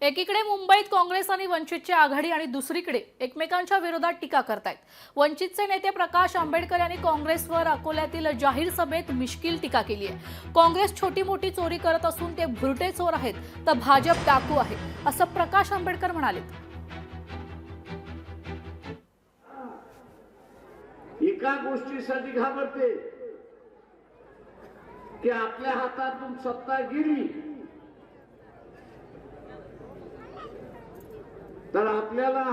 एकीकडे मुंबईत काँग्रेस आणि वंचितची आघाडी आणि दुसरीकडे एकमेकांच्या विरोधात टीका करतायत। वंचितचे नेते प्रकाश आंबेडकर यांनी काँग्रेसवर अकोल्यातील जाहीर सभेत मिश्किल टीका केली आहे। काँग्रेस छोटी मोठी चोरी करत असून ते भुरटे चोर आहेत, तर भाजप डाकू आहे, असं प्रकाश आंबेडकर म्हणाले। एका गोष्टीसाठी घाबरते की आपल्या हातातून सत्ता गेली तर आपल्याला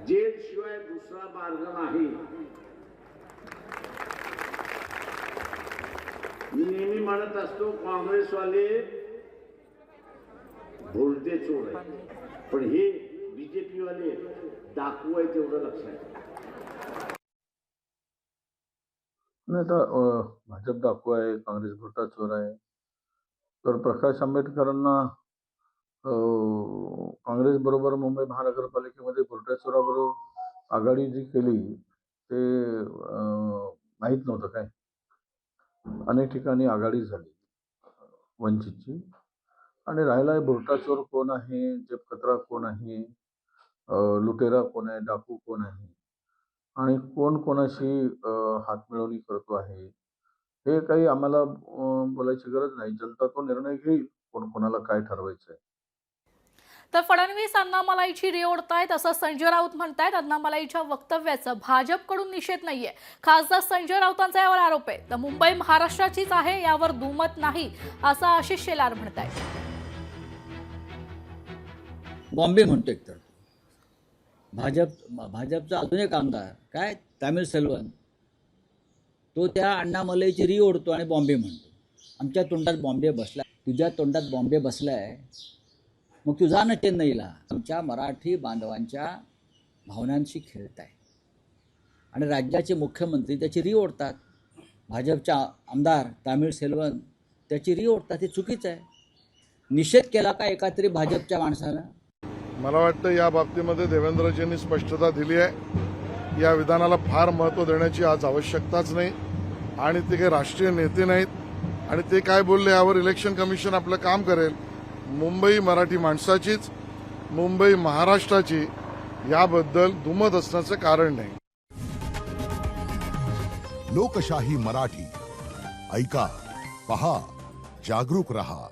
जेल शिवाय दुसरा मार्ग नाही। मी नेहमी म्हणत असतो काँग्रेसवाले भुरटे चोर आहेत, पण हे बीजेपी वाले डाकू आहेत एवढं लक्षात। नाही तर भाजप डाकू आहे, काँग्रेस भुरटा चोर आहे, तर प्रकाश आंबेडकरांना काँग्रेस बरोबर मुंबई महानगरपालिकेमध्ये भुरट्या चोराबरोबर आघाडी जी केली ते माहीत नव्हतं काय। अनेक ठिकाणी आघाडी झाली वंचितची, आणि राहिला भुरटा चोर कोण आहे, जेबकतरा कोण आहे, लुटेरा कोण आहे, डाकू कोण आहे, आणि कोण कोणाशी हातमिळवणी करतो आहे, हे काही आम्हाला बोलायची गरज नाही। जनता तो निर्णय घेईल कोण कोणाला काय ठरवायचं आहे। तर फडणवीस अण्णामलाईची री ओढतायत असं संजय राऊत म्हणतायत। अण्णामलाईच्या वक्तव्याचा भाजपकडून निषेध नाहीये। खासदार संजय राऊतांचा यावर आरोप आहे, तर मुंबई महाराष्ट्राचीच आहे यावर दुमत नाही, असं आशिष शेलार म्हणतायत। बॉम्बे म्हणतो एकतर भाजपचा अजून एक आमदार काय तामिळ सेल्वन, तो त्या अण्णामलाईची री ओढतो आणि बॉम्बे म्हणतो। आमच्या तोंडात बॉम्बे बसला, तुझ्या तोंडात बॉम्बे बसलाय, मग तू जा ना चेन्नईला। आमच्या मराठी बांधवांच्या भावनांशी खेळताय आणि राज्याचे मुख्यमंत्री त्याची री ओढतात। भाजपच्या आमदार तामिळ सेल्वन त्याची री ओढतात, हे चुकीचं आहे। निषेध केला का एका तरी भाजपच्या माणसानं? मला वाटतं या बाबतीमध्ये देवेंद्रजींनी स्पष्टता दिली आहे। या विधानाला फार महत्त्व देण्याची आज आवश्यकताच नाही, आणि ते काही राष्ट्रीय नेते नाहीत, आणि ते काय बोलले यावर इलेक्शन कमिशन आपलं काम करेल। मुंबई मराठी माणसाचीच, मुंबई महाराष्ट्राची, याबद्दल दुमत असण्याचं कारण नाही। लोकशाही मराठी ऐका, पहा, जागरूक रहा।